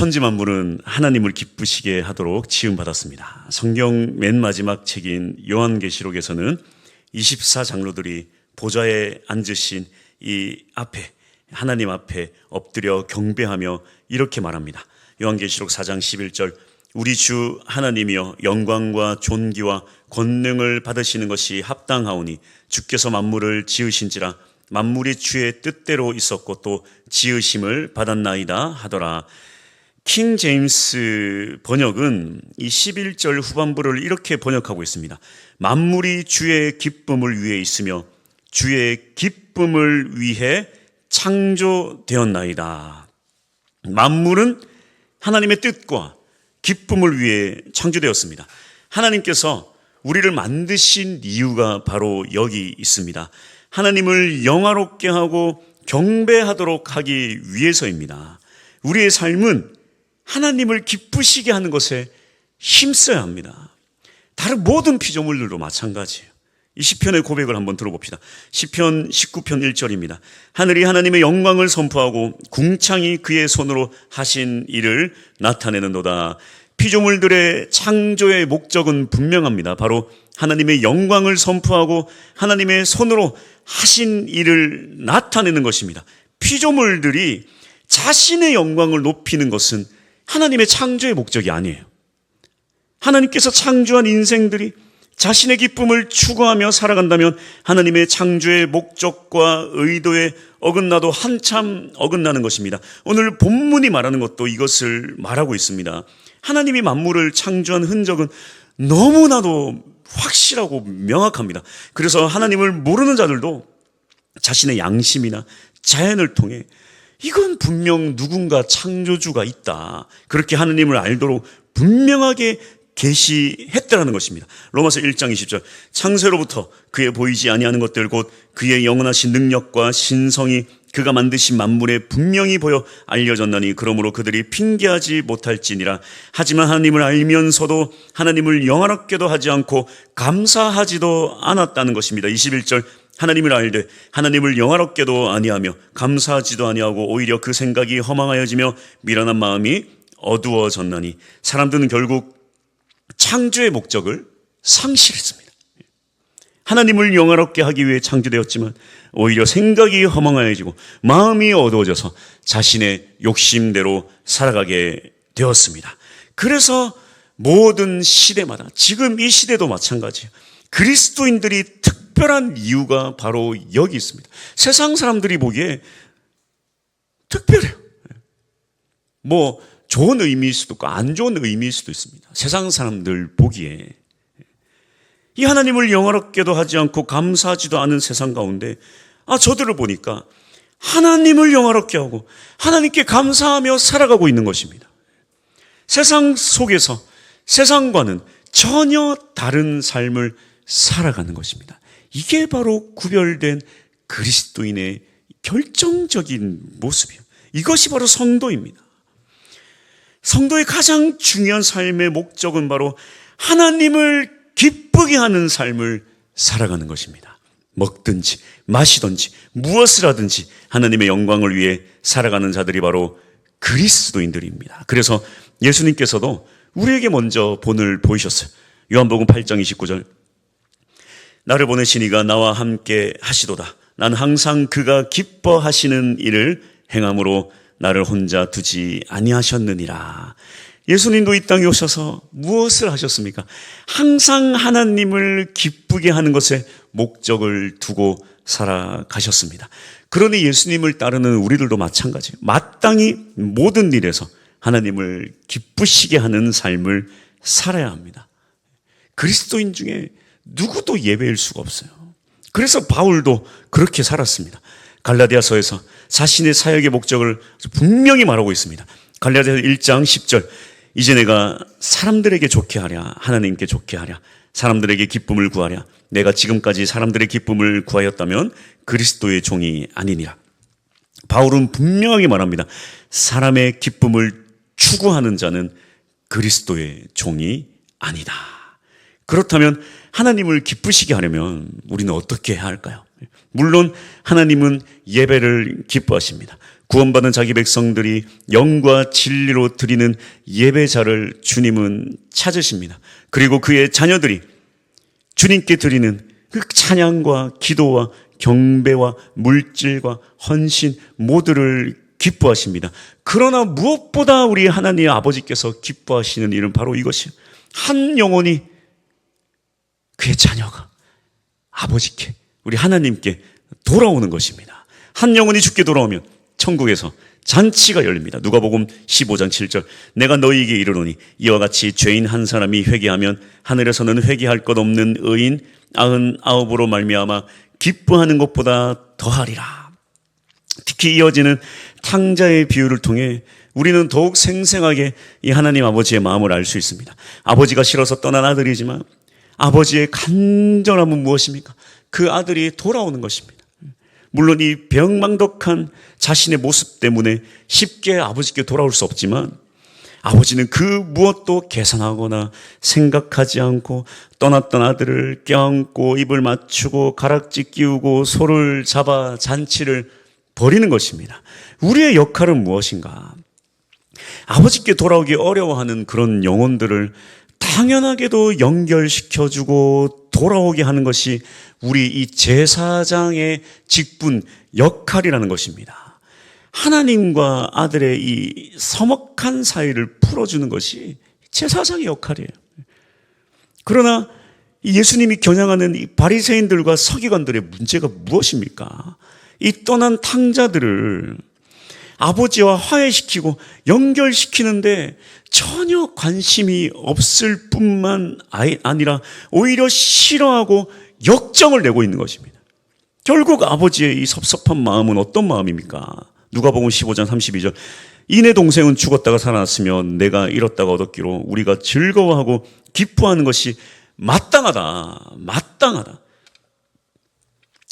천지 만물은 하나님을 기쁘시게 하도록 지음받았습니다. 성경 맨 마지막 책인 요한계시록에서는 24장로들이 보좌에 앉으신 이 앞에, 하나님 앞에 엎드려 경배하며 이렇게 말합니다. 요한계시록 4장 11절, 우리 주 하나님이여 영광과 존귀와 권능을 받으시는 것이 합당하오니 주께서 만물을 지으신지라 만물이 주의 뜻대로 있었고 또 지으심을 받았나이다 하더라. 킹 제임스 번역은 이 11절 후반부를 이렇게 번역하고 있습니다. 만물이 주의 기쁨을 위해 있으며 주의 기쁨을 위해 창조되었나이다. 만물은 하나님의 뜻과 기쁨을 위해 창조되었습니다. 하나님께서 우리를 만드신 이유가 바로 여기 있습니다. 하나님을 영화롭게 하고 경배하도록 하기 위해서입니다. 우리의 삶은 하나님을 기쁘시게 하는 것에 힘써야 합니다. 다른 모든 피조물들도 마찬가지예요. 이 시편의 고백을 한번 들어봅시다. 시편 19편 1절입니다. 하늘이 하나님의 영광을 선포하고 궁창이 그의 손으로 하신 일을 나타내는도다. 피조물들의 창조의 목적은 분명합니다. 바로 하나님의 영광을 선포하고 하나님의 손으로 하신 일을 나타내는 것입니다. 피조물들이 자신의 영광을 높이는 것은 하나님의 창조의 목적이 아니에요. 하나님께서 창조한 인생들이 자신의 기쁨을 추구하며 살아간다면 하나님의 창조의 목적과 의도에 어긋나도 한참 어긋나는 것입니다. 오늘 본문이 말하는 것도 이것을 말하고 있습니다. 하나님이 만물을 창조한 흔적은 너무나도 확실하고 명확합니다. 그래서 하나님을 모르는 자들도 자신의 양심이나 자연을 통해 이건 분명 누군가 창조주가 있다, 그렇게 하나님을 알도록 분명하게 계시했다라는 것입니다. 로마서 1장 20절, 창세로부터 그의 보이지 아니하는 것들 곧 그의 영원하신 능력과 신성이 그가 만드신 만물에 분명히 보여 알려졌나니 그러므로 그들이 핑계하지 못할지니라. 하지만 하나님을 알면서도 하나님을 영화롭게도 하지 않고 감사하지도 않았다는 것입니다. 21절, 하나님을 알되 하나님을 영화롭게도 아니하며 감사하지도 아니하고 오히려 그 생각이 허망하여지며 미련한 마음이 어두워졌나니. 사람들은 결국 창조의 목적을 상실했습니다. 하나님을 영화롭게 하기 위해 창조되었지만 오히려 생각이 허망해지고 마음이 어두워져서 자신의 욕심대로 살아가게 되었습니다. 그래서 모든 시대마다, 지금 이 시대도 마찬가지예요. 그리스도인들이 특별한 이유가 바로 여기 있습니다. 세상 사람들이 보기에 특별해요. 뭐 좋은 의미일 수도 있고 안 좋은 의미일 수도 있습니다. 세상 사람들 보기에 이 하나님을 영화롭게도 하지 않고 감사하지도 않은 세상 가운데 저들을 보니까 하나님을 영화롭게 하고 하나님께 감사하며 살아가고 있는 것입니다. 세상 속에서 세상과는 전혀 다른 삶을 살아가는 것입니다. 이게 바로 구별된 그리스도인의 결정적인 모습이에요. 이것이 바로 성도입니다. 성도의 가장 중요한 삶의 목적은 바로 하나님을 기쁘게 하는 삶을 살아가는 것입니다. 먹든지 마시든지 무엇을 하든지 하나님의 영광을 위해 살아가는 자들이 바로 그리스도인들입니다. 그래서 예수님께서도 우리에게 먼저 본을 보이셨어요. 요한복음 8장 29절, 나를 보내신 이가 나와 함께 하시도다. 나는 항상 그가 기뻐하시는 일을 행함으로 나를 혼자 두지 아니하셨느니라. 예수님도 이 땅에 오셔서 무엇을 하셨습니까? 항상 하나님을 기쁘게 하는 것에 목적을 두고 살아가셨습니다. 그러니 예수님을 따르는 우리들도 마찬가지예요. 마땅히 모든 일에서 하나님을 기쁘시게 하는 삶을 살아야 합니다. 그리스도인 중에 누구도 예외일 수가 없어요. 그래서 바울도 그렇게 살았습니다. 갈라디아서에서 자신의 사역의 목적을 분명히 말하고 있습니다. 갈라디아서 1장 10절, 이제 내가 사람들에게 좋게 하랴, 하나님께 좋게 하랴, 사람들에게 기쁨을 구하랴. 내가 지금까지 사람들의 기쁨을 구하였다면 그리스도의 종이 아니니라. 바울은 분명하게 말합니다. 사람의 기쁨을 추구하는 자는 그리스도의 종이 아니다. 그렇다면 하나님을 기쁘시게 하려면 우리는 어떻게 해야 할까요? 물론 하나님은 예배를 기뻐하십니다. 구원받은 자기 백성들이 영과 진리로 드리는 예배자를 주님은 찾으십니다. 그리고 그의 자녀들이 주님께 드리는 그 찬양과 기도와 경배와 물질과 헌신 모두를 기뻐하십니다. 그러나 무엇보다 우리 하나님 아버지께서 기뻐하시는 일은 바로 이것이에요. 한 영혼이, 그의 자녀가 아버지께, 우리 하나님께 돌아오는 것입니다. 한 영혼이 죽게 돌아오면 천국에서 잔치가 열립니다. 누가복음 15장 7절, 내가 너희에게 이르노니 이와 같이 죄인 한 사람이 회개하면 하늘에서는 회개할 것 없는 의인 99으로 말미암아 기뻐하는 것보다 더하리라. 특히 이어지는 탕자의 비유를 통해 우리는 더욱 생생하게 이 하나님 아버지의 마음을 알 수 있습니다. 아버지가 싫어서 떠난 아들이지만 아버지의 간절함은 무엇입니까? 그 아들이 돌아오는 것입니다. 물론 이 병망덕한 자신의 모습 때문에 쉽게 아버지께 돌아올 수 없지만 아버지는 그 무엇도 계산하거나 생각하지 않고 떠났던 아들을 껴안고 입을 맞추고 가락지 끼우고 소를 잡아 잔치를 벌이는 것입니다. 우리의 역할은 무엇인가? 아버지께 돌아오기 어려워하는 그런 영혼들을 당연하게도 연결시켜주고 돌아오게 하는 것이 우리 이 제사장의 직분, 역할이라는 것입니다. 하나님과 아들의 이 서먹한 사이를 풀어주는 것이 제사장의 역할이에요. 그러나 예수님이 겨냥하는 이 바리새인들과 서기관들의 문제가 무엇입니까? 이 떠난 탕자들을 아버지와 화해시키고 연결시키는데 전혀 관심이 없을 뿐만 아니라 오히려 싫어하고 역정을 내고 있는 것입니다. 결국 아버지의 이 섭섭한 마음은 어떤 마음입니까? 누가복음 15장 32절, 이내 동생은 죽었다가 살아났으면 내가 잃었다가 얻었기로 우리가 즐거워하고 기뻐하는 것이 마땅하다.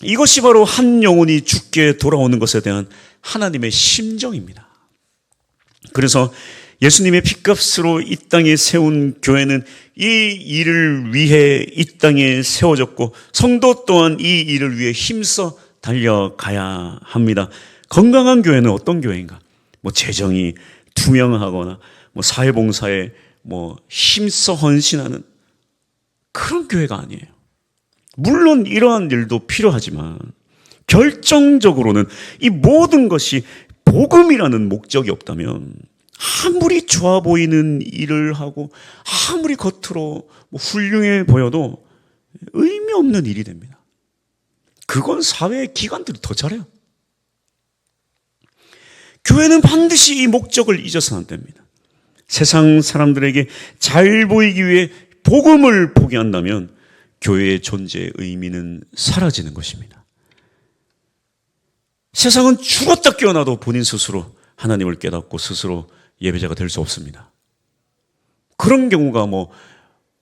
이것이 바로 한 영혼이 죽게 돌아오는 것에 대한 하나님의 심정입니다. 그래서 예수님의 핏값으로 이 땅에 세운 교회는 이 일을 위해 이 땅에 세워졌고 성도 또한 이 일을 위해 힘써 달려가야 합니다. 건강한 교회는 어떤 교회인가? 재정이 투명하거나 사회봉사에 힘써 헌신하는 그런 교회가 아니에요. 물론 이러한 일도 필요하지만 결정적으로는 이 모든 것이 복음이라는 목적이 없다면 아무리 좋아 보이는 일을 하고 아무리 겉으로 훌륭해 보여도 의미 없는 일이 됩니다. 그건 사회의 기관들이 더 잘해요. 교회는 반드시 이 목적을 잊어서는 안 됩니다. 세상 사람들에게 잘 보이기 위해 복음을 포기한다면 교회의 존재의 의미는 사라지는 것입니다. 세상은 죽었다 깨어나도 본인 스스로 하나님을 깨닫고 스스로 예배자가 될 수 없습니다. 그런 경우가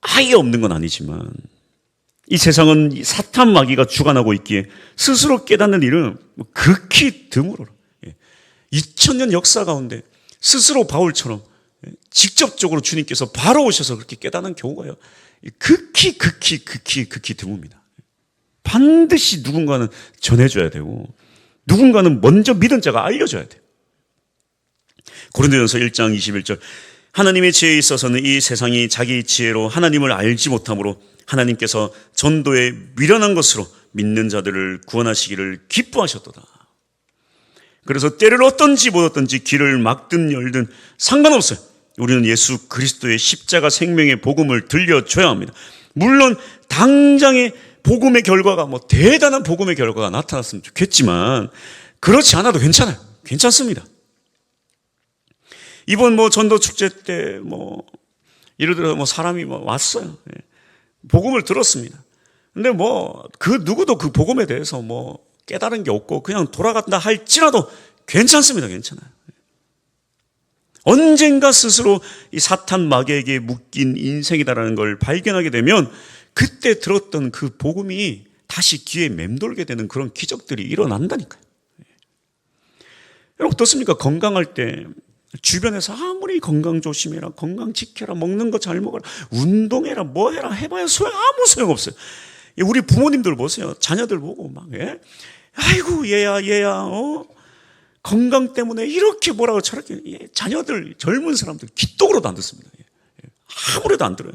아예 없는 건 아니지만 이 세상은 사탄 마귀가 주관하고 있기에 스스로 깨닫는 일은 극히 드물어요. 2000년 역사 가운데 스스로 바울처럼 직접적으로 주님께서 바로 오셔서 그렇게 깨닫는 경우가요, 극히 드뭅니다. 반드시 누군가는 전해줘야 되고 누군가는 먼저 믿은 자가 알려줘야 돼요. 고린도전서 1장 21절, 하나님의 지혜에 있어서는 이 세상이 자기 지혜로 하나님을 알지 못하므로 하나님께서 전도에 미련한 것으로 믿는 자들을 구원하시기를 기뻐하셨도다. 그래서 때를 얻든지 못 얻든지 길을 막든 열든 상관없어요. 우리는 예수 그리스도의 십자가 생명의 복음을 들려줘야 합니다. 물론 당장의 복음의 결과가 대단한 복음의 결과가 나타났으면 좋겠지만 그렇지 않아도 괜찮아요. 괜찮습니다. 이번 전도 축제 때 예를 들어 사람이 왔어요. 복음을 들었습니다. 근데 그 누구도 그 복음에 대해서 깨달은 게 없고 그냥 돌아간다 할지라도 괜찮습니다. 괜찮아요. 언젠가 스스로 이 사탄 마귀에게 묶인 인생이다라는 걸 발견하게 되면 그때 들었던 그 복음이 다시 귀에 맴돌게 되는 그런 기적들이 일어난다니까요. 여러분 어떻습니까? 건강할 때 주변에서 아무리 건강 조심해라, 건강 지켜라, 먹는 거 잘 먹어라, 운동해라, 해라 해봐야 아무 소용없어요. 우리 부모님들 보세요. 자녀들 보고 아이고 얘야 건강 때문에 이렇게 뭐라고 저렇게 자녀들, 젊은 사람들 귀떡으로도 안 듣습니다. 아무래도 안 들어요.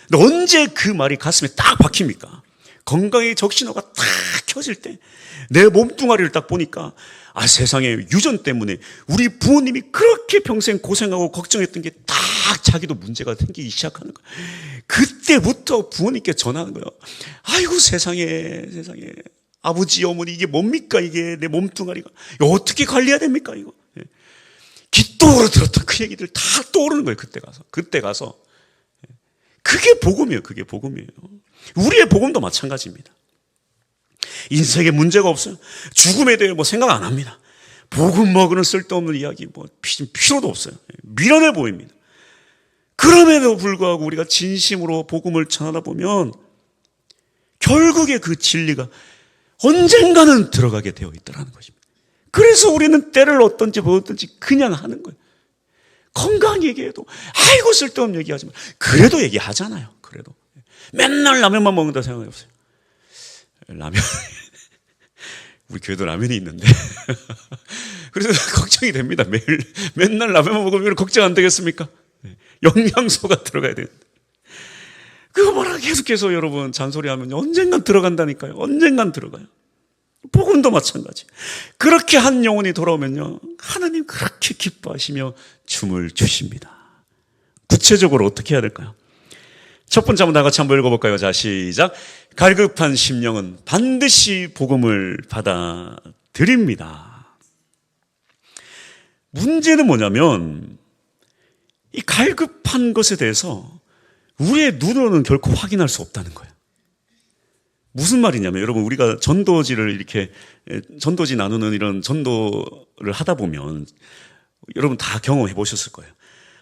근데 언제 그 말이 가슴에 딱 박힙니까? 건강의 적신호가 딱 켜질 때 내 몸뚱아리를 딱 보니까 세상에 유전 때문에 우리 부모님이 그렇게 평생 고생하고 걱정했던 게 딱 자기도 문제가 생기기 시작하는 거예요. 그때부터 부모님께 전하는 거예요. 아이고 세상에 아버지 어머니 이게 뭡니까 이게 내 몸뚱아리가 이거 어떻게 관리해야 됩니까 이거. 기도로 들었던 그 얘기들 다 떠오르는 거예요. 그때 가서 그게 복음이에요. 그게 복음이에요. 우리의 복음도 마찬가지입니다. 인생에 문제가 없어요. 죽음에 대해 생각 안 합니다. 복음 먹으는 쓸데없는 이야기 필요도 없어요. 미련해 보입니다. 그럼에도 불구하고 우리가 진심으로 복음을 전하다 보면 결국에 그 진리가 언젠가는 들어가게 되어 있다는 것입니다. 그래서 우리는 때를 어떤지 뭐든지 그냥 하는 거예요. 건강 얘기해도 아이고 쓸데없는 얘기하지만 그래도 얘기하잖아요. 그래도 맨날 라면만 먹는다 생각해 보세요. 라면 우리 교회도 라면이 있는데 그래서 걱정이 됩니다. 맨날 라면만 먹으면 걱정 안 되겠습니까? 영양소가 들어가야 되는데 그거 뭐라 계속해서 여러분 잔소리하면 언젠간 들어간다니까요. 언젠간 들어가요. 복음도 마찬가지. 그렇게 한 영혼이 돌아오면요 하나님 그렇게 기뻐하시며 춤을 주십니다. 구체적으로 어떻게 해야 될까요? 첫 번째 한번 다 같이 한번 읽어볼까요? 자, 시작. 갈급한 심령은 반드시 복음을 받아들입니다. 문제는 뭐냐면 이 갈급한 것에 대해서 우리의 눈으로는 결코 확인할 수 없다는 거예요. 무슨 말이냐면 여러분 우리가 전도지 나누는 이런 전도를 하다 보면 여러분 다 경험해 보셨을 거예요.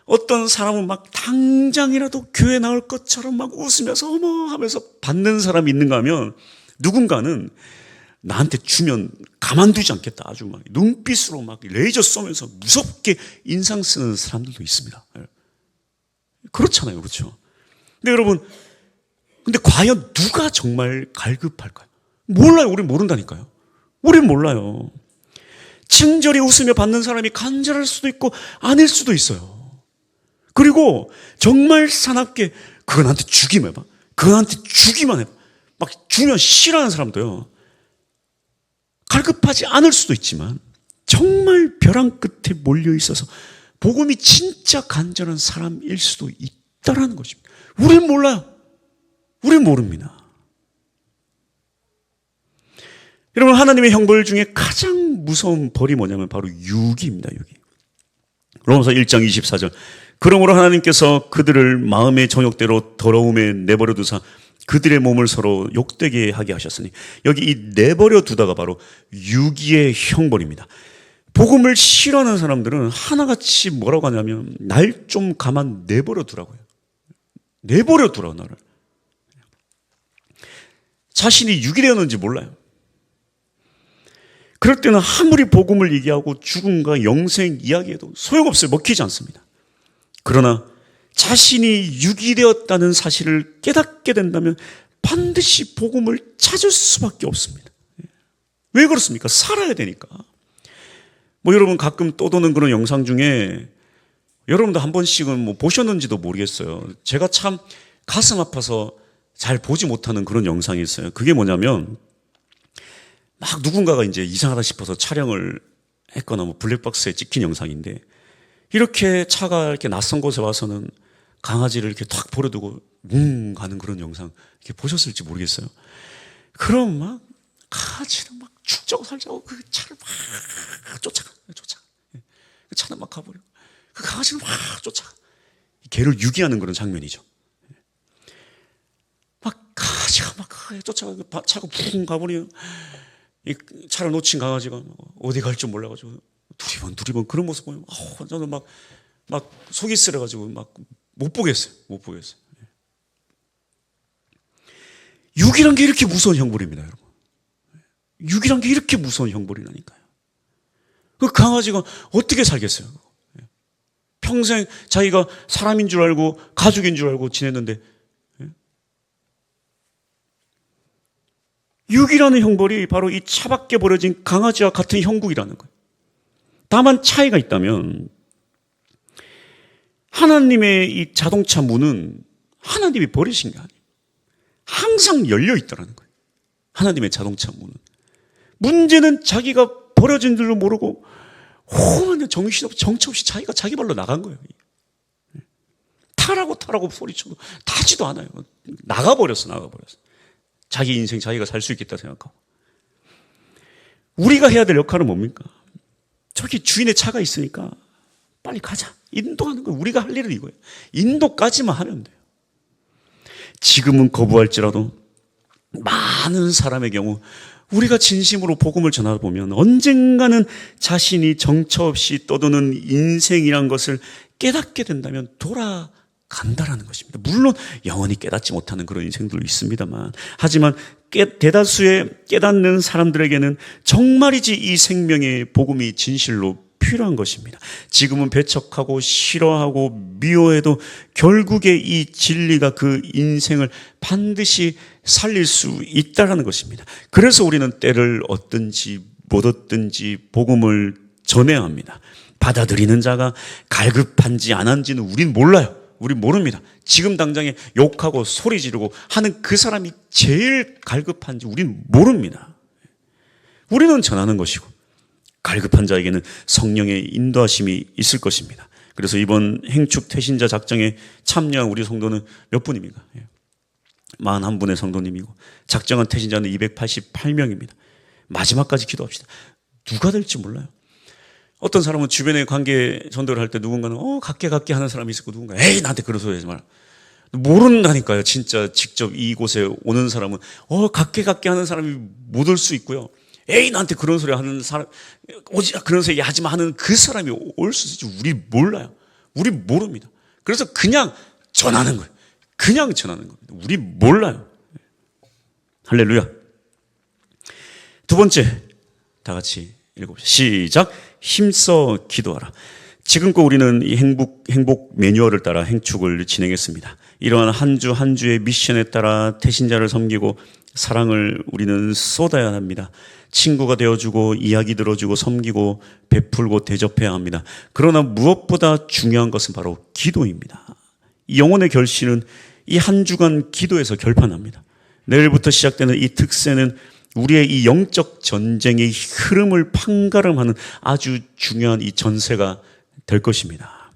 어떤 사람은 막 당장이라도 교회 나올 것처럼 막 웃으면서 어머 하면서 받는 사람이 있는가 하면 누군가는 나한테 주면 가만두지 않겠다. 아주 막 눈빛으로 막 레이저 쏘면서 무섭게 인상 쓰는 사람들도 있습니다. 그렇잖아요. 그렇죠? 근데 여러분 근데 과연 누가 정말 갈급할까요? 몰라요. 우린 모른다니까요. 우린 몰라요. 친절히 웃으며 받는 사람이 간절할 수도 있고 아닐 수도 있어요. 그리고 정말 사납게 그거 나한테 주기만 해봐. 그거 나한테 주기만 해봐. 막 주면 싫어하는 사람도요. 갈급하지 않을 수도 있지만 정말 벼랑 끝에 몰려 있어서 복음이 진짜 간절한 사람일 수도 있다라는 것입니다. 우린 몰라요. 우린 모릅니다. 여러분 하나님의 형벌 중에 가장 무서운 벌이 뭐냐면 바로 유기입니다. 유기. 로마서 1장 24절. 그러므로 하나님께서 그들을 마음의 정욕대로 더러움에 내버려 두사 그들의 몸을 서로 욕되게 하게 하셨으니 여기 이 내버려 두다가 바로 유기의 형벌입니다. 복음을 싫어하는 사람들은 하나같이 뭐라고 하냐면 날 좀 가만 내버려 두라고요. 내버려 두라고 나를. 자신이 유기되었는지 몰라요. 그럴 때는 아무리 복음을 얘기하고 죽음과 영생 이야기해도 소용없어요. 먹히지 않습니다. 그러나 자신이 유기되었다는 사실을 깨닫게 된다면 반드시 복음을 찾을 수밖에 없습니다. 왜 그렇습니까? 살아야 되니까. 여러분 가끔 떠도는 그런 영상 중에 여러분도 한 번씩은 보셨는지도 모르겠어요. 제가 참 가슴 아파서 잘 보지 못하는 그런 영상이 있어요. 그게 뭐냐면 막 누군가가 이제 이상하다 싶어서 촬영을 했거나 블랙박스에 찍힌 영상인데 이렇게 차가 이렇게 낯선 곳에 와서는 강아지를 이렇게 탁 버려두고 가는 그런 영상 이렇게 보셨을지 모르겠어요. 그럼 막 강아지는 막 죽자고 살자고 그 차를 막 쫓아가. 그 차는 막 가버려. 그 강아지는 막 쫓아가. 개를 유기하는 그런 장면이죠. 막 강아지가 막 쫓아가 차가 푹 가버려. 이 차를 놓친 강아지가 어디 갈 줄 몰라가지고 두리번 그런 모습 보면 저는 막 속이 쓰려가지고 막 못 보겠어요. 유기란 게 이렇게 무서운 형벌입니다, 여러분. 유기란 게 이렇게 무서운 형벌이라니까요. 그 강아지가 어떻게 살겠어요? 평생 자기가 사람인 줄 알고 가족인 줄 알고 지냈는데 유기라는 형벌이 바로 이 차밖에 버려진 강아지와 같은 형국이라는 거예요. 다만 차이가 있다면 하나님의 이 자동차 문은 하나님이 버리신 게 아니에요. 항상 열려 있다는 거예요. 하나님의 자동차 문은. 문제는 자기가 버려진 줄도 모르고 완전 정신없이 정처없이 자기가 자기 발로 나간 거예요. 타라고 소리쳐도 타지도 않아요. 나가버렸어. 자기 인생 자기가 살 수 있겠다 생각하고. 우리가 해야 될 역할은 뭡니까? 저기 주인의 차가 있으니까 빨리 가자. 인도하는 거예요. 우리가 할 일은 이거예요. 인도까지만 하면 돼요. 지금은 거부할지라도 많은 사람의 경우 우리가 진심으로 복음을 전하다 보면 언젠가는 자신이 정처 없이 떠도는 인생이란 것을 깨닫게 된다면 돌아간다라는 것입니다. 물론 영원히 깨닫지 못하는 그런 인생들도 있습니다만, 하지만 대다수의 깨닫는 사람들에게는 정말이지 이 생명의 복음이 진실로 필요한 것입니다. 지금은 배척하고 싫어하고 미워해도 결국에 이 진리가 그 인생을 반드시 살릴 수 있다는 것입니다. 그래서 우리는 때를 얻든지 못 얻든지 복음을 전해야 합니다. 받아들이는 자가 갈급한지 안 한지는 우린 몰라요. 우린 모릅니다. 지금 당장에 욕하고 소리 지르고 하는 그 사람이 제일 갈급한지 우린 모릅니다. 우리는 전하는 것이고 갈급한 자에게는 성령의 인도하심이 있을 것입니다. 그래서 이번 행축 태신자 작정에 참여한 우리 성도는 몇 분입니까? 41분의 성도님이고 작정한 태신자는 288명입니다. 마지막까지 기도합시다. 누가 될지 몰라요. 어떤 사람은 주변에 관계 전도를 할 때 누군가는 각계 하는 사람이 있었고 누군가 에이 나한테 그런 소리 하지 마라. 모른다니까요. 진짜 직접 이곳에 오는 사람은 각계 하는 사람이 못 올 수 있고요. 에이 나한테 그런 소리 하는 사람 오지 그런 소리 하지 마 하는 그 사람이 올 수 있지. 우리 몰라요. 우리 모릅니다. 그래서 그냥 전하는 거예요. 그냥 전하는 겁니다. 우리 몰라요. 할렐루야. 두 번째, 다 같이 읽어봅시다. 시작. 힘써 기도하라. 지금껏 우리는 이 행복 매뉴얼을 따라 행축을 진행했습니다. 이러한 한 주 한 주의 미션에 따라 태신자를 섬기고 사랑을 우리는 쏟아야 합니다. 친구가 되어주고 이야기 들어주고 섬기고 베풀고 대접해야 합니다. 그러나 무엇보다 중요한 것은 바로 기도입니다. 이 영혼의 결실은 이 한 주간 기도에서 결판납니다. 내일부터 시작되는 이 특세는 우리의 이 영적 전쟁의 흐름을 판가름하는 아주 중요한 이 전세가 될 것입니다.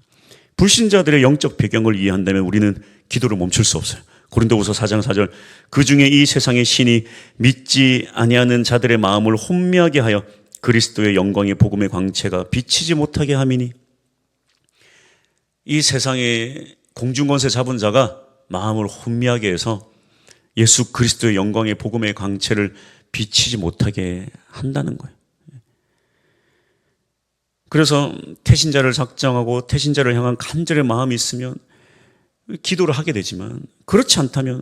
불신자들의 영적 배경을 이해한다면 우리는 기도를 멈출 수 없어요. 고린도후서 4장 4절 그 중에 이 세상의 신이 믿지 아니하는 자들의 마음을 혼미하게 하여 그리스도의 영광의 복음의 광채가 비치지 못하게 함이니, 이 세상의 공중권세 잡은 자가 마음을 혼미하게 해서 예수 그리스도의 영광의 복음의 광채를 비치지 못하게 한다는 거예요. 그래서 태신자를 작정하고 태신자를 향한 간절의 마음이 있으면 기도를 하게 되지만, 그렇지 않다면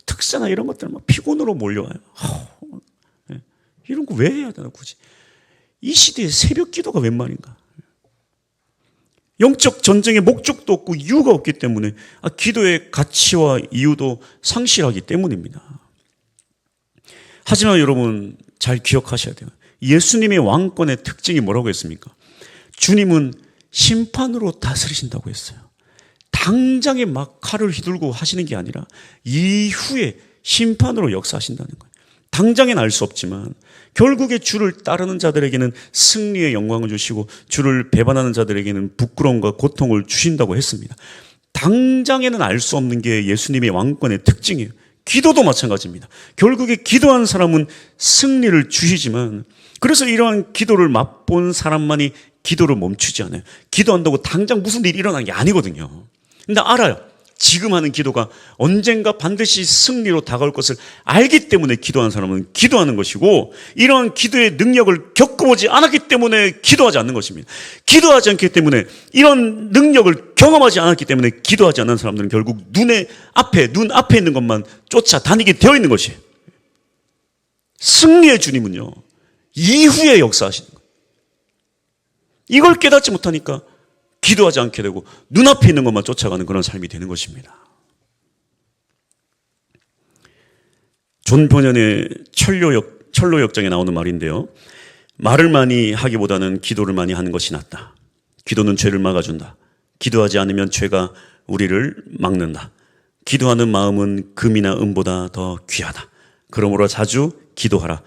특사나 이런 것들 막 피곤으로 몰려와요. 이런 거 왜 해야 되나 굳이. 이 시대에 새벽 기도가 웬 말인가. 영적 전쟁의 목적도 없고 이유가 없기 때문에 기도의 가치와 이유도 상실하기 때문입니다. 하지만 여러분 잘 기억하셔야 돼요. 예수님의 왕권의 특징이 뭐라고 했습니까? 주님은 심판으로 다스리신다고 했어요. 당장에 막 칼을 휘둘고 하시는 게 아니라 이후에 심판으로 역사하신다는 거예요. 당장엔 알 수 없지만 결국에 주를 따르는 자들에게는 승리의 영광을 주시고 주를 배반하는 자들에게는 부끄러움과 고통을 주신다고 했습니다. 당장에는 알 수 없는 게 예수님의 왕권의 특징이에요. 기도도 마찬가지입니다. 결국에 기도한 사람은 승리를 주시지만, 그래서 이러한 기도를 맛본 사람만이 기도를 멈추지 않아요. 기도한다고 당장 무슨 일이 일어나는 게 아니거든요. 근데 알아요. 지금 하는 기도가 언젠가 반드시 승리로 다가올 것을 알기 때문에 기도하는 사람은 기도하는 것이고, 이러한 기도의 능력을 겪어보지 않았기 때문에 기도하지 않는 것입니다. 기도하지 않기 때문에, 이런 능력을 경험하지 않았기 때문에 기도하지 않는 사람들은 결국 눈 앞에 있는 것만 쫓아다니게 되어 있는 것이에요. 승리의 주님은요, 이후에 역사하시는 거예요. 이걸 깨닫지 못하니까 기도하지 않게 되고 눈앞에 있는 것만 쫓아가는 그런 삶이 되는 것입니다. 존 번연의 철로 역정에 나오는 말인데요. 말을 많이 하기보다는 기도를 많이 하는 것이 낫다. 기도는 죄를 막아준다. 기도하지 않으면 죄가 우리를 막는다. 기도하는 마음은 금이나 은보다 더 귀하다. 그러므로 자주 기도하라.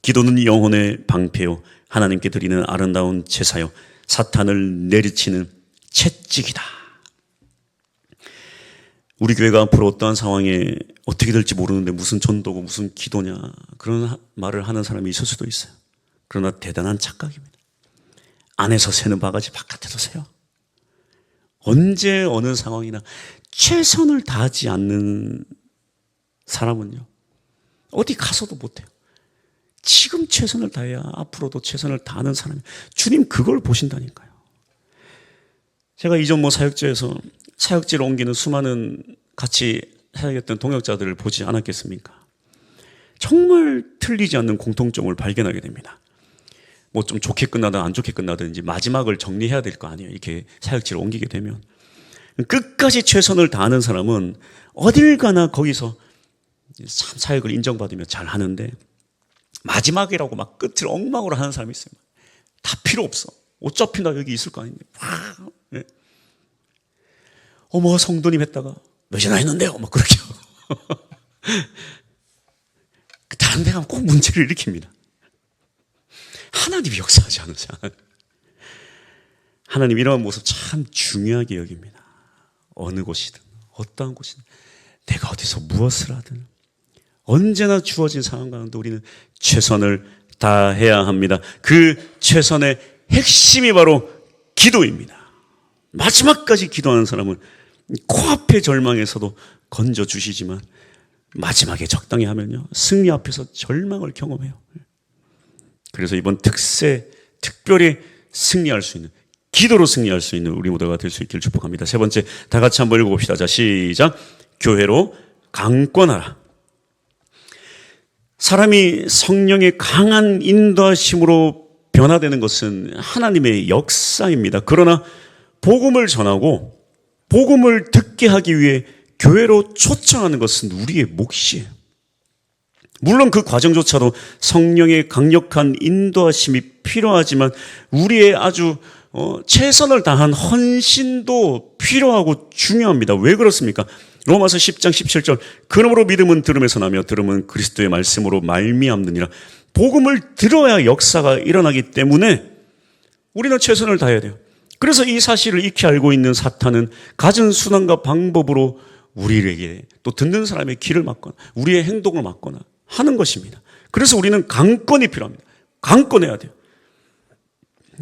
기도는 영혼의 방패요, 하나님께 드리는 아름다운 제사요, 사탄을 내리치는 채찍이다. 우리 교회가 앞으로 어떠한 상황에 어떻게 될지 모르는데 무슨 전도고 무슨 기도냐, 그런 말을 하는 사람이 있을 수도 있어요. 그러나 대단한 착각입니다. 안에서 새는 바가지 바깥에도 새요. 언제 어느 상황이나 최선을 다하지 않는 사람은요, 어디 가서도 못해요. 지금 최선을 다해야 앞으로도 최선을 다하는 사람이, 주님 그걸 보신다니까요. 제가 이전 사역지에서 사역지를 옮기는 수많은 같이 사역했던 동역자들을 보지 않았겠습니까? 정말 틀리지 않는 공통점을 발견하게 됩니다. 좀 좋게 끝나든 안 좋게 끝나든지 마지막을 정리해야 될 거 아니에요. 이렇게 사역지를 옮기게 되면. 끝까지 최선을 다하는 사람은 어딜 가나 거기서 참 사역을 인정받으며 잘 하는데, 마지막이라고 막 끝을 엉망으로 하는 사람이 있어요. 다 필요 없어. 어차피 나 여기 있을 거 아닌데. 네. 어머, 성도님 했다가 몇이나 했는데요? 막 그렇게 하고. 다른 데 가면 꼭 문제를 일으킵니다. 하나님이 역사하지 않으세요. 하나님 이러한 모습 참 중요하게 여깁니다. 어느 곳이든 어떠한 곳이든 내가 어디서 무엇을 하든 언제나 주어진 상황 가운데 우리는 최선을 다해야 합니다. 그 최선의 핵심이 바로 기도입니다. 마지막까지 기도하는 사람은 코앞의 절망에서도 건져주시지만 마지막에 적당히 하면요, 승리 앞에서 절망을 경험해요. 그래서 이번 특세 특별히 승리할 수 있는, 기도로 승리할 수 있는 우리 모두가 될 수 있기를 축복합니다. 세 번째, 다 같이 한번 읽어봅시다. 자, 시작. 교회로 강권하라. 사람이 성령의 강한 인도하심으로 변화되는 것은 하나님의 역사입니다. 그러나 복음을 전하고 복음을 듣게 하기 위해 교회로 초청하는 것은 우리의 몫이에요. 물론 그 과정조차도 성령의 강력한 인도하심이 필요하지만 우리의 아주 최선을 다한 헌신도 필요하고 중요합니다. 왜 그렇습니까? 로마서 10장 17절, 그러므로 믿음은 들음에서 나며 들음은 그리스도의 말씀으로 말미암느니라. 복음을 들어야 역사가 일어나기 때문에 우리는 최선을 다해야 돼요. 그래서 이 사실을 익히 알고 있는 사탄은 갖은 수단과 방법으로 우리에게, 또 듣는 사람의 길을 막거나 우리의 행동을 막거나 하는 것입니다. 그래서 우리는 강권이 필요합니다. 강권해야 돼요.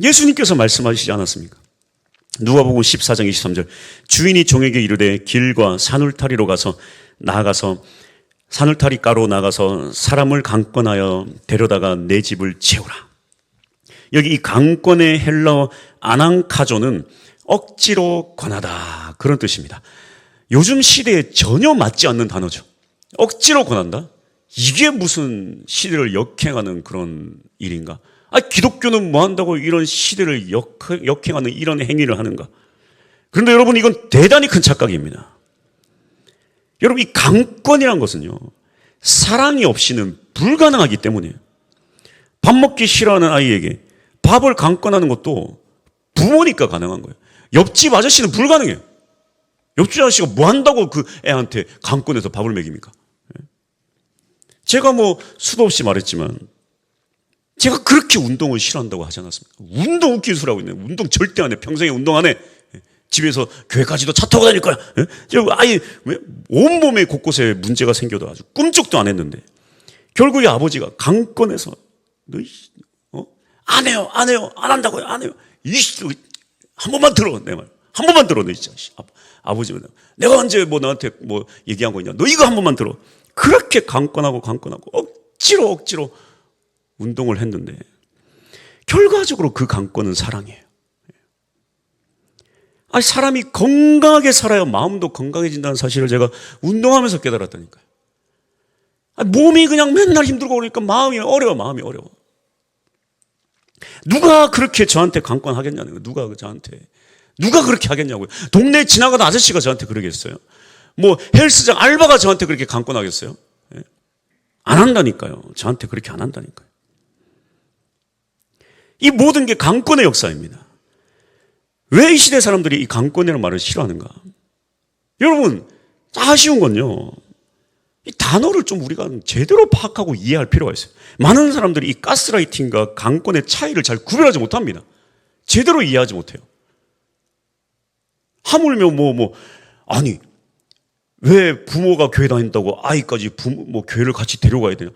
예수님께서 말씀하시지 않았습니까? 누가복음 14장 23절, 주인이 종에게 이르되 길과 산울타리로 나가서 산울타리가로 나가서 사람을 강권하여 데려다가 내 집을 채우라. 여기 이 강권의 헬라어 아낭카조는 억지로 권하다, 그런 뜻입니다. 요즘 시대에 전혀 맞지 않는 단어죠. 억지로 권한다? 이게 무슨 시대를 역행하는 그런 일인가? 기독교는 뭐 한다고 이런 시대를 역행하는 이런 행위를 하는가? 그런데 여러분, 이건 대단히 큰 착각입니다. 여러분, 이 강권이란 것은요, 사랑이 없이는 불가능하기 때문이에요. 밥 먹기 싫어하는 아이에게 밥을 강권하는 것도 부모니까 가능한 거예요. 옆집 아저씨는 불가능해요. 옆집 아저씨가 뭐 한다고 그 애한테 강권해서 밥을 먹입니까? 제가 수도 없이 말했지만 제가 그렇게 운동을 싫어한다고 하지 않았습니까? 운동 웃긴 소리 하고 있네. 운동 절대 안 해. 평생에 운동 안 해. 집에서 교회까지도 차 타고 다닐 거야. 아예 온몸에 곳곳에 문제가 생겨도 아주 꿈쩍도 안 했는데 결국에 아버지가 강권해서 너 안 해요, 안 해요, 안 한다고요, 안 해요. 한 번만 들어, 내 말. 한 번만 들어, 너 진짜. 아버지가 내가 언제 너한테 얘기한 거 있냐? 너 이거 한 번만 들어. 그렇게 강권하고 억지로 운동을 했는데 결과적으로 그 강권은 사랑이에요. 사람이 건강하게 살아야 마음도 건강해진다는 사실을 제가 운동하면서 깨달았다니까요. 몸이 그냥 맨날 힘들고 그러니까 마음이 어려워. 누가 그렇게 저한테 강권하겠냐는 거예요. 누가 그렇게 하겠냐고요. 동네에 지나가던 아저씨가 저한테 그러겠어요. 헬스장 알바가 저한테 그렇게 강권하겠어요? 안 한다니까요. 저한테 그렇게 안 한다니까요. 이 모든 게 강권의 역사입니다. 왜 이 시대 사람들이 이 강권이라는 말을 싫어하는가? 여러분, 아쉬운 건요, 이 단어를 좀 우리가 제대로 파악하고 이해할 필요가 있어요. 많은 사람들이 이 가스라이팅과 강권의 차이를 잘 구별하지 못합니다. 제대로 이해하지 못해요. 하물며 아니, 왜 부모가 교회 다닌다고 아이까지 교회를 같이 데려가야 되냐?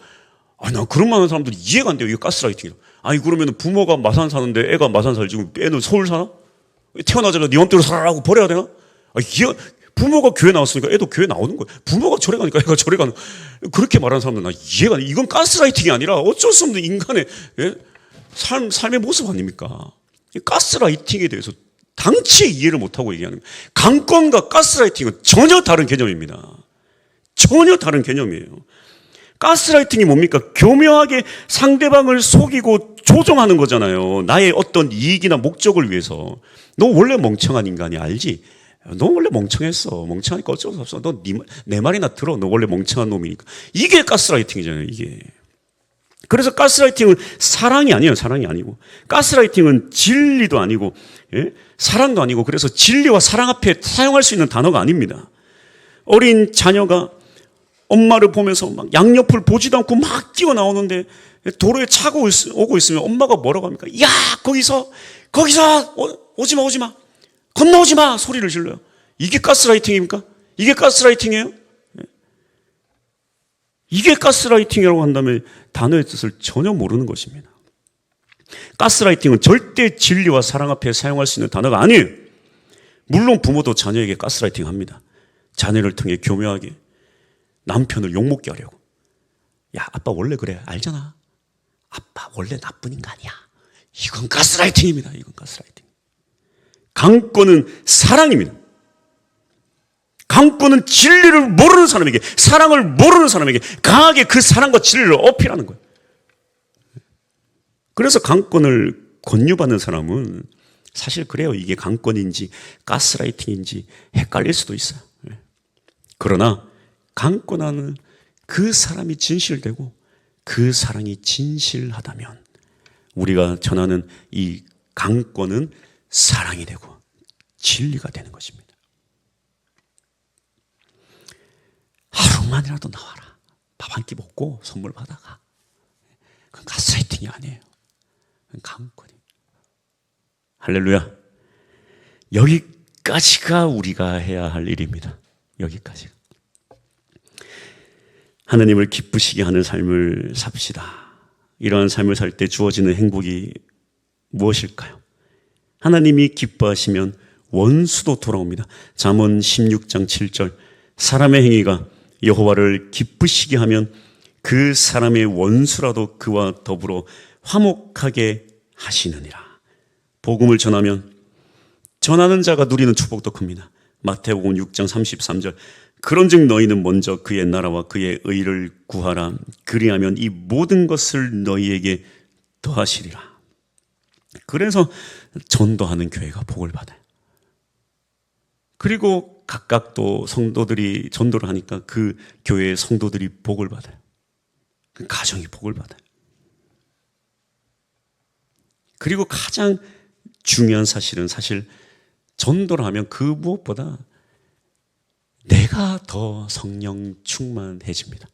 아니, 난 그런 많은 사람들이 이해가 안 돼요. 이게 가스라이팅이다. 아니, 그러면 부모가 마산 사는데 애가 마산 살지, 애는 서울 사나? 태어나자마자 네 맘대로 살아라고 버려야 되나? 부모가 교회 나왔으니까 애도 교회 나오는 거예요. 부모가 절에 가니까 애가 절에 가는 거예요. 그렇게 말하는 사람들은 나 이해가 안 돼. 이건 가스라이팅이 아니라 어쩔 수 없는 인간의 삶의 모습 아닙니까? 가스라이팅에 대해서 당치의 이해를 못하고 얘기하는 거예요. 강권과 가스라이팅은 전혀 다른 개념입니다. 전혀 다른 개념이에요. 가스라이팅이 뭡니까? 교묘하게 상대방을 속이고 조종하는 거잖아요. 나의 어떤 이익이나 목적을 위해서. 너 원래 멍청한 인간이 알지? 너 원래 멍청했어. 멍청하니까 어쩔 수 없어. 너 내 말이나 들어. 너 원래 멍청한 놈이니까. 이게 가스라이팅이잖아요, 이게. 그래서 가스라이팅은 사랑이 아니에요, 사랑이 아니고. 가스라이팅은 진리도 아니고, 사랑도 아니고, 그래서 진리와 사랑 앞에 사용할 수 있는 단어가 아닙니다. 어린 자녀가 엄마를 보면서 막 양옆을 보지도 않고 막 뛰어나오는데 도로에 차가 오고 있으면 엄마가 뭐라고 합니까? 야, 거기서 오지 마. 건너오지 마! 소리를 질러요. 이게 가스라이팅입니까? 이게 가스라이팅이에요? 이게 가스라이팅이라고 한다면 단어의 뜻을 전혀 모르는 것입니다. 가스라이팅은 절대 진리와 사랑 앞에 사용할 수 있는 단어가 아니에요. 물론 부모도 자녀에게 가스라이팅 합니다. 자녀를 통해 교묘하게 남편을 욕먹게 하려고. 야, 아빠 원래 그래. 알잖아. 아빠 원래 나쁜 인간이야. 이건 가스라이팅입니다. 이건 가스라이팅. 강권은 사랑입니다. 강권은 진리를 모르는 사람에게, 사랑을 모르는 사람에게 강하게 그 사랑과 진리를 어필하는 거예요. 그래서 강권을 권유받는 사람은 사실 그래요. 이게 강권인지 가스라이팅인지 헷갈릴 수도 있어요. 그러나 강권하는 그 사람이 진실되고 그 사랑이 진실하다면 우리가 전하는 이 강권은 사랑이 되고 진리가 되는 것입니다. 하루만이라도 나와라. 밥 한 끼 먹고 선물 받아가. 그건 가스라이팅이 아니에요. 그건 강권이에요. 할렐루야. 여기까지가 우리가 해야 할 일입니다. 여기까지가. 하나님을 기쁘시게 하는 삶을 삽시다. 이러한 삶을 살 때 주어지는 행복이 무엇일까요? 하나님이 기뻐하시면 원수도 돌아옵니다. 잠언 16장 7절. 사람의 행위가 여호와를 기쁘시게 하면 그 사람의 원수라도 그와 더불어 화목하게 하시느니라. 복음을 전하면 전하는 자가 누리는 축복도 큽니다. 마태복음 6장 33절. 그런즉 너희는 먼저 그의 나라와 그의 의를 구하라. 그리하면 이 모든 것을 너희에게 더하시리라. 그래서 전도하는 교회가 복을 받아요. 그리고 각각 또 성도들이 전도를 하니까 그 교회의 성도들이 복을 받아요. 그 가정이 복을 받아요. 그리고 가장 중요한 사실은 사실 전도를 하면 그 무엇보다 내가 더 성령 충만해집니다.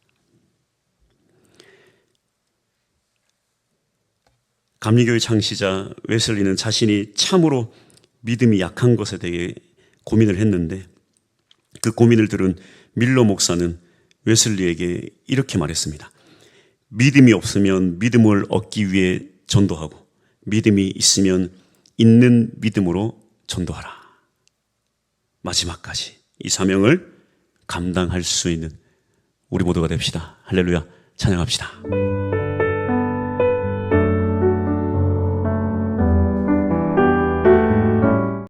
감리교회 창시자 웨슬리는 자신이 참으로 믿음이 약한 것에 대해 고민을 했는데 그 고민을 들은 밀러 목사는 웨슬리에게 이렇게 말했습니다. 믿음이 없으면 믿음을 얻기 위해 전도하고 믿음이 있으면 있는 믿음으로 전도하라. 마지막까지 이 사명을 감당할 수 있는 우리 모두가 됩시다. 할렐루야. 찬양합시다.